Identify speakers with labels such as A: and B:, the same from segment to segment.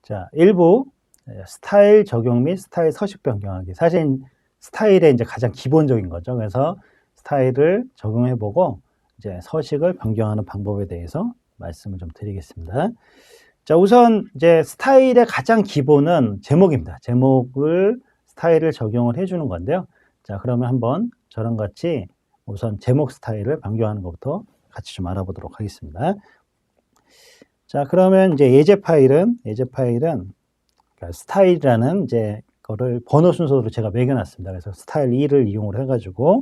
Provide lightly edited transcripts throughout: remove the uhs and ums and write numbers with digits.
A: 자, 일부 스타일 적용 및 스타일 서식 변경하기. 사실 스타일의 이제 가장 기본적인 거죠. 그래서 스타일을 적용해보고 이제 서식을 변경하는 방법에 대해서 말씀을 좀 드리겠습니다. 자, 우선 이제 스타일의 가장 기본은 제목입니다. 제목을 스타일을 적용을 해주는 건데요. 자, 그러면 한번 저랑 같이 우선 제목 스타일을 변경하는 것부터 같이 좀 알아보도록 하겠습니다. 자, 그러면 이제 예제 파일은 그러니까 스타일이라는 이제 거를 번호 순서로 제가 매겨놨습니다. 그래서 스타일 2를 이용을 해가지고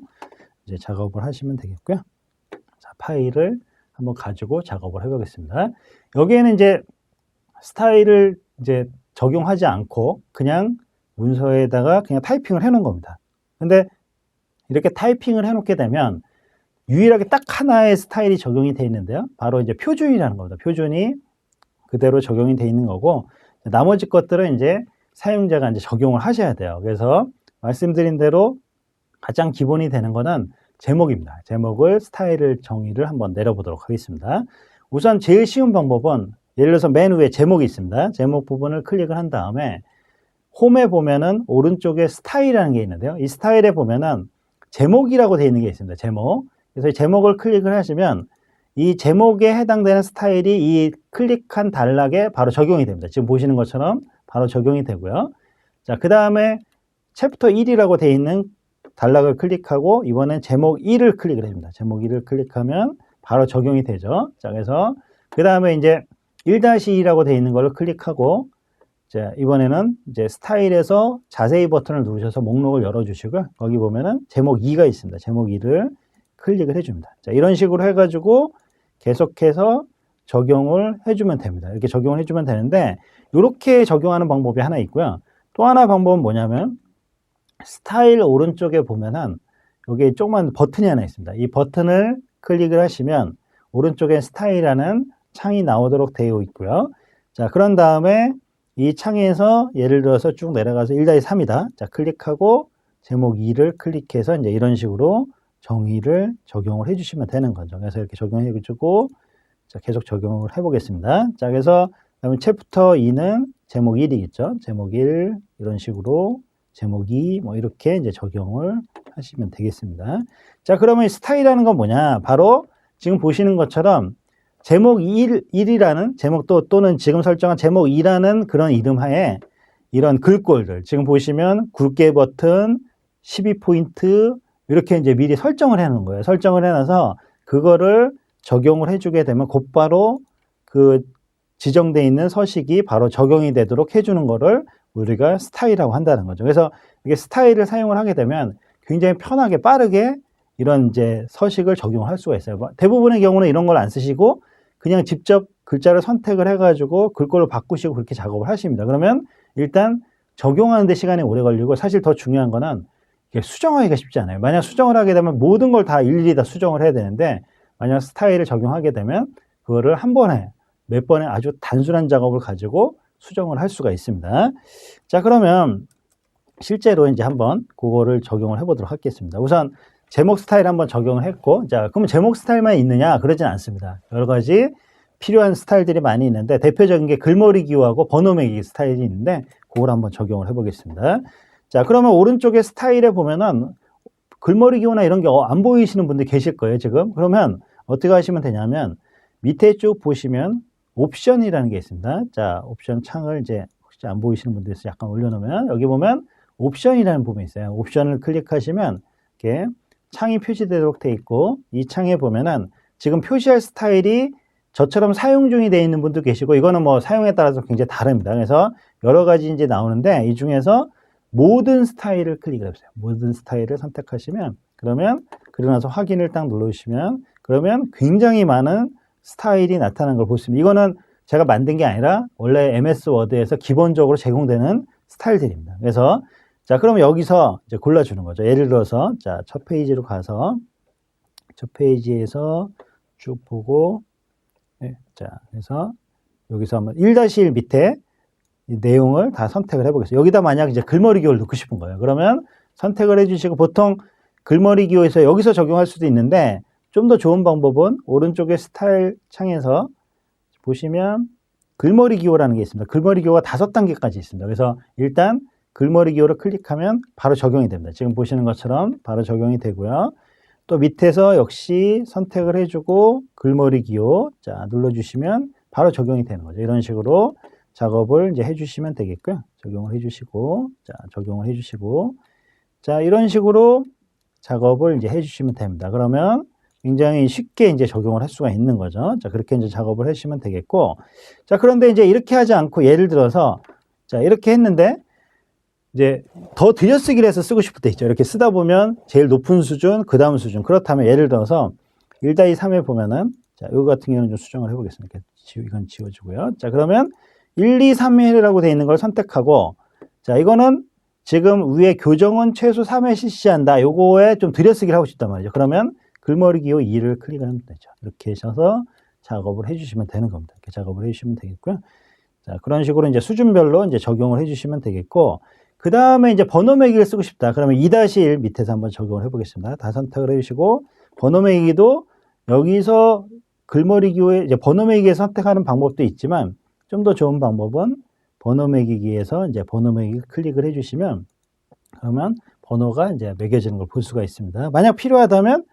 A: 이제 작업을 하시면 되겠고요. 자, 파일을 한번 가지고 작업을 해보겠습니다. 여기에는 이제 스타일을 이제 적용하지 않고 그냥 문서에다가 그냥 타이핑을 해놓은 겁니다. 근데 이렇게 타이핑을 해놓게 되면 유일하게 딱 하나의 스타일이 적용이 되어 있는데요. 바로 이제 표준이라는 겁니다. 표준이 그대로 적용이 되어 있는 거고, 나머지 것들은 이제 사용자가 이제 적용을 하셔야 돼요. 그래서 말씀드린 대로 가장 기본이 되는 거는 제목입니다. 제목을 스타일을 정의를 한번 내려보도록 하겠습니다. 우선 제일 쉬운 방법은 예를 들어서 맨 위에 제목이 있습니다. 제목 부분을 클릭을 한 다음에 홈에 보면은 오른쪽에 스타일이라는 게 있는데요. 이 스타일에 보면은 제목이라고 되어 있는 게 있습니다. 제목. 그래서 이 제목을 클릭을 하시면 이 제목에 해당되는 스타일이 이 클릭한 단락에 바로 적용이 됩니다. 지금 보시는 것처럼 바로 적용이 되고요. 자, 그 다음에 챕터 1이라고 되어 있는 단락을 클릭하고 이번엔 제목 2를 클릭을 해줍니다. 제목 2를 클릭하면 바로 적용이 되죠. 자, 그래서 그 다음에 이제 1-2라고 되어 있는 걸 클릭하고 자, 이번에는 이제 스타일에서 자세히 버튼을 누르셔서 목록을 열어주시고요. 거기 보면은 제목 2가 있습니다. 제목 2를 클릭을 해줍니다. 자, 이런 식으로 해가지고 계속해서 적용을 해주면 됩니다. 이렇게 적용을 해주면 되는데 이렇게 적용하는 방법이 하나 있고요. 또 하나 방법은 뭐냐면 스타일 오른쪽에 보면은 여기 조그만 버튼이 하나 있습니다. 이 버튼을 클릭을 하시면 오른쪽에 스타일이라는 창이 나오도록 되어 있고요. 자, 그런 다음에 이 창에서 예를 들어서 쭉 내려가서 1-3이다. 자, 클릭하고 제목 2를 클릭해서 이제 이런 식으로 정의를 적용을 해주시면 되는 거죠. 그래서 이렇게 적용해주고 자, 계속 적용을 해보겠습니다. 자, 그래서 그다음에 챕터 2는 제목 1이겠죠. 제목 1 이런 식으로 제목 2 뭐 이렇게 이제 적용을 하시면 되겠습니다. 자, 그러면 이 스타일이라는 건 뭐냐? 바로 지금 보시는 것처럼 제목 1이라는 제목 또는 지금 설정한 제목 2라는 그런 이름 하에 이런 글꼴들 지금 보시면 굵게 버튼 12포인트 이렇게 이제 미리 설정을 해 놓은 거예요. 설정을 해놔서 그거를 적용을 해주게 되면 곧바로 그 지정되어 있는 서식이 바로 적용이 되도록 해주는 거를 우리가 스타일이라고 한다는 거죠. 그래서 이게 스타일을 사용을 하게 되면 굉장히 편하게 빠르게 이런 이제 서식을 적용을 할 수가 있어요. 대부분의 경우는 이런 걸 안 쓰시고 그냥 직접 글자를 선택을 해가지고 글꼴을 바꾸시고 그렇게 작업을 하십니다. 그러면 일단 적용하는 데 시간이 오래 걸리고 사실 더 중요한 거는 수정하기가 쉽지 않아요. 만약 수정을 하게 되면 모든 걸 다 일일이 다 수정을 해야 되는데 만약 스타일을 적용하게 되면 그거를 한 번에 몇 번의 아주 단순한 작업을 가지고 수정을 할 수가 있습니다. 자, 그러면 실제로 이제 한번 그거를 적용을 해보도록 하겠습니다. 우선 제목 스타일 한번 적용을 했고, 자, 그러면 제목 스타일만 있느냐? 그러진 않습니다. 여러 가지 필요한 스타일들이 많이 있는데 대표적인 게 글머리 기호하고 번호 매기 스타일이 있는데 그걸 한번 적용을 해보겠습니다. 자, 그러면 오른쪽에 스타일에 보면은 글머리 기호나 이런 게 안 보이시는 분들 계실 거예요, 지금. 그러면 어떻게 하시면 되냐면 밑에 쭉 보시면 옵션이라는 게 있습니다. 자, 옵션 창을 이제 혹시 안 보이시는 분들에서 약간 올려놓으면 여기 보면 옵션이라는 부분이 있어요. 옵션을 클릭하시면 이렇게 창이 표시되도록 되어 있고 이 창에 보면은 지금 표시할 스타일이 저처럼 사용 중이 되어 있는 분도 계시고 이거는 뭐 사용에 따라서 굉장히 다릅니다. 그래서 여러 가지 이제 나오는데 이 중에서 모든 스타일을 클릭을 해보세요. 모든 스타일을 선택하시면 그러면 그러고 나서 확인을 딱 눌러주시면 그러면 굉장히 많은 스타일이 나타나는 걸 볼 수 있습니다. 이거는 제가 만든 게 아니라 원래 MS 워드에서 기본적으로 제공되는 스타일들입니다. 그래서 자, 그러면 여기서 이제 골라주는 거죠. 예를 들어서 자, 첫 페이지로 가서 첫 페이지에서 쭉 보고 네, 자, 그래서 여기서 한번 1-1 밑에 이 내용을 다 선택을 해보겠습니다. 여기다 만약 이제 글머리 기호를 넣고 싶은 거예요. 그러면 선택을 해주시고 보통 글머리 기호에서 여기서 적용할 수도 있는데 좀 더 좋은 방법은 오른쪽에 스타일 창에서 보시면 글머리 기호라는 게 있습니다. 글머리 기호가 5단계까지 있습니다. 그래서 일단 글머리 기호를 클릭하면 바로 적용이 됩니다. 지금 보시는 것처럼 바로 적용이 되고요. 또 밑에서 역시 선택을 해주고 글머리 기호 자 눌러주시면 바로 적용이 되는 거죠. 이런 식으로 작업을 이제 해주시면 되겠고요. 적용을 해주시고 자 적용을 해주시고 자 이런 식으로 작업을 이제 해주시면 됩니다. 그러면 굉장히 쉽게 이제 적용을 할 수가 있는 거죠. 자 그렇게 이제 작업을 해주시면 되겠고 자 그런데 이제 이렇게 하지 않고 예를 들어서 자 이렇게 했는데 이제 더 들여쓰기를 해서 쓰고 싶을 때 있죠. 이렇게 쓰다 보면 제일 높은 수준, 그 다음 수준. 그렇다면 예를 들어서 1-3에 보면은 자, 이거 같은 경우는 좀 수정을 해보겠습니다. 이건 지워주고요. 자, 그러면 1-2-3회라고 되어 있는 걸 선택하고 자, 이거는 지금 위에 교정은 최소 3회 실시한다. 요거에 좀 들여쓰기를 하고 싶단 말이죠. 그러면 글머리 기호 2를 클릭하면 되죠. 이렇게 하셔서 작업을 해주시면 되는 겁니다. 이렇게 작업을 해주시면 되겠고요. 자, 그런 식으로 이제 수준별로 이제 적용을 해주시면 되겠고 그 다음에 이제 번호 매기를 쓰고 싶다. 그러면 2-1 밑에서 한번 적용을 해보겠습니다. 다 선택을 해주시고, 번호 매기도 여기서 글머리 기호에 이제 번호 매기에 선택하는 방법도 있지만, 좀 더 좋은 방법은 번호 매기기에서 이제 번호 매기 클릭을 해주시면, 그러면 번호가 이제 매겨지는 걸 볼 수가 있습니다. 만약 필요하다면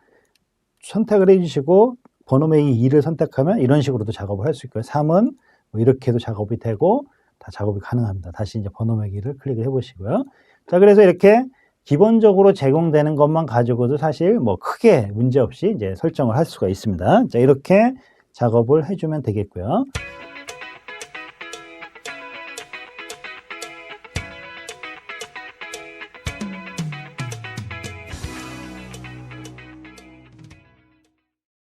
A: 선택을 해주시고, 번호 매기 2를 선택하면 이런 식으로도 작업을 할 수 있고요. 3은 뭐 이렇게 해도 작업이 되고, 다 작업이 가능합니다. 다시 이제 번호 매기를 클릭을 해보시고요. 자, 그래서 이렇게 기본적으로 제공되는 것만 가지고도 사실 뭐 크게 문제 없이 이제 설정을 할 수가 있습니다. 자, 이렇게 작업을 해주면 되겠고요.